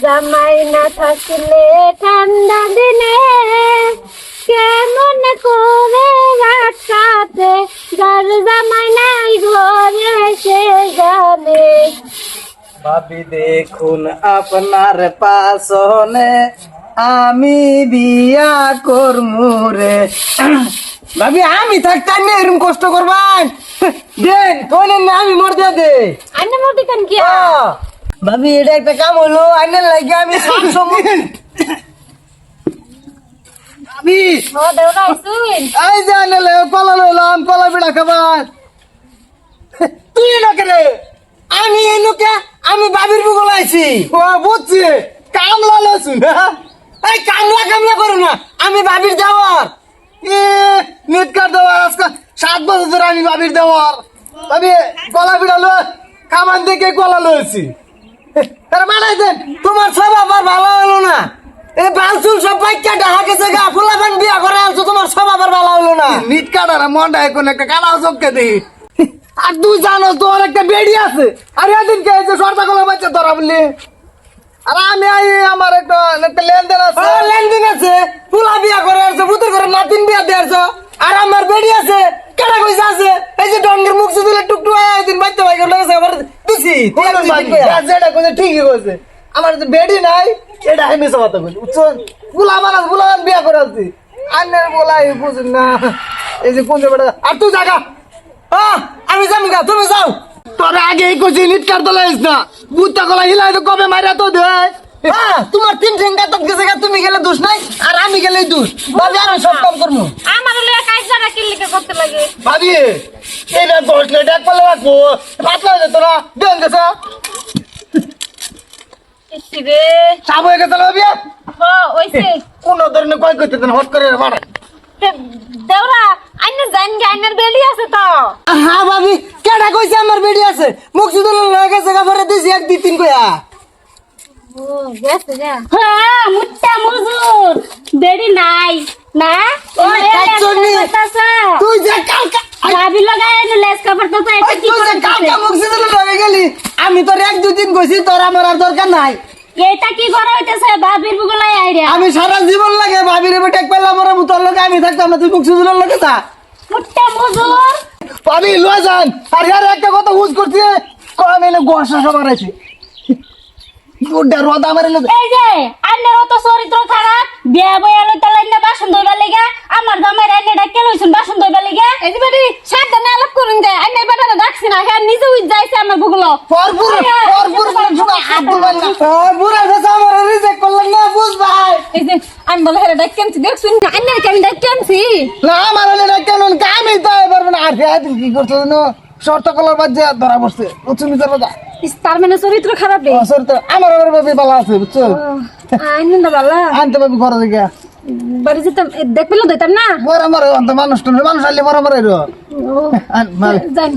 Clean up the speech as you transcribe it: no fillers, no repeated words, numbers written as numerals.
জামাই না থাকলে ঠান্ডা দিনে কেমন করে রাত কাটে, যার জামাই নাই ঘরে সে জানে। ভাবি দেখুন আপনার পাশনে আমি বিয়া করমু রে। ভাবি আমি থাকতাম না এরকম কষ্ট করবান দেন কইলেন না আমি মর দিয়ে দে আইনে মধ্যে কেন কি ভাবি এটা একটা কাম হলো আইনের লাগে আমি সব সময় ভাবি ও দেওরা আইসুন আই জানালে কলা লইলাম কলা বিড়া খাবার তুই না করে আমি এই লোকে আমি বাবির বুগল আইছি ও বুঝছি কামলা লসুন এই কামলা করো না আমি বাবির দেওয়ার এ নেট কাট দেওয়ার আজকে 7 বছর ধরে আমি বাবির দেওয়ার ভাবি কলা বিড়া লো কামান থেকে কলা লইছি তার মানাই দেন তোমার স্বভাব আর ভালো হলো না এ বালচুল সব বাইকা ঢাকা গেছে গা ফুলাবান বিয়া করে আনছো তোমার স্বভাব আর ভালো হলো না নিট কাটার মনটা এখন একটা কালাও চোখকে দেই আর তুই জানো তোর একটা বেড়ি আছে আর এদিন কে যে সরতা কলা বাচ্চা ধরা বললি আর আমি আমার একটা লেনদেন আছে লেনদেন আছে ফুলা বিয়া করে আসছো ভূতের করে নাতিন বিয়া দিয়ে আসছো আর আমার বেড়ি আছে কেনা কইসা আছে এই যে ডঙ্গের মুখ দিলে টুকটুক একদিন বাচ্চা ভাই করে লাগছে আবার দিছি যেটা কইছে ঠিকই কইছে আমার যে বেড়ি নাই এটা আমি মিছা কথা কইছি বুঝছো ফুলা মানাস ফুলা বিয়া করে আসছি আন্নের বলাই বুঝুন না এই যে কোন বেটা আর তুই জাগা আমি যাবো গা তুমি যাও তোর আগে এই কইছি নিট কাট দলাইস না বুত্তা গলা হিলাই তো কবে মাইরা তো দে তোমার 3 ঠেঙ্গা তো গেছে গা তুমি গেলে দোষ নাই আর আমি গেলে দোষ ভাবি আমি সব কাম করবো আমার লয়া কাজ জানা কি লিখে করতে লাগে ভাবি এইটা দোষ লে ডাক পালে রাখবো পাতলা হয়ে তোরা দেন গেছে ইসি রে সাব হয়ে গেছে ভাবি ও ওইছে কোন ধরনের কয় করতে দেন হট করে মারা দেওরা আইনে জান গে আইনের বেলি আছে তো হ্যাঁ ভাবি কেডা কইছে আমার বেডি আছে মুকসুদুল লয়ে গেছে গা পরে দিছি 1 2 3 কইয়া ও গেছে যা হ্যাঁ মুট্টা মজুর বেড়ি নাই না ওই কাচনি তুই যে কালকা ভাবি লাগায় এনে লেস কাপড় তো এটা কি তুই যে কালকা মুকসুদুল লয়ে গেলি আমি তোর 1 2 3 কইছি তোর আমার আর দরকার নাই এটা কি করা হইতেছে ভাবির বুগলাই আইডিয়া আমি সারা জীবন লাগে ভাবিরে বেটেক পেলাম ওরে তোর লগে আমি থাকতাম না তুই মুকসুদুল লগে থা মুট্টা মজুর পানি লয়ে যান আর यार একটা কথা হুজ করতে কম এনে গোসা সবার আছে বুড্ডা রোদা মারে না এই যে আইনের অত চরিত্র খারাপ বিয়া বয়া লইতে লাইনা বাসন ধইবা লাগা আমার জামাই রাইনে ডাকে লইছুন বাসন ধইবা লাগা এই যে বেটি সাবধানে আলাপ করুন দে আইনের বেটারে ডাকছি না হ্যাঁ নিজে উই যাইছে আমার বুগলো পরপুর আব্দুল বান্না বুড়া দাদা আমার রিজেক্ট করলেন না বুঝ ভাই এই যে আমি বলে হেরে ডাক কেমছি দেখছুন না আইনের কেন ডাক কেমছি না আমার হলে কেন কামই তো পারবে না আর তুই কি করছো জানো শর্ত কলার বাদ যে ধরা পড়ছে তুমি তো দাদা তার মানে চরিত্র খারাপ রে শর্ত আমার ভাবে ভালো আছে বুঝছো আইনন্দা বালা আনতে পাবি ঘরে থেকে বাড়ি যেতাম দেখবিলো দিতাম না বড় আমার মানুষ আসলে বড় বড় ও জান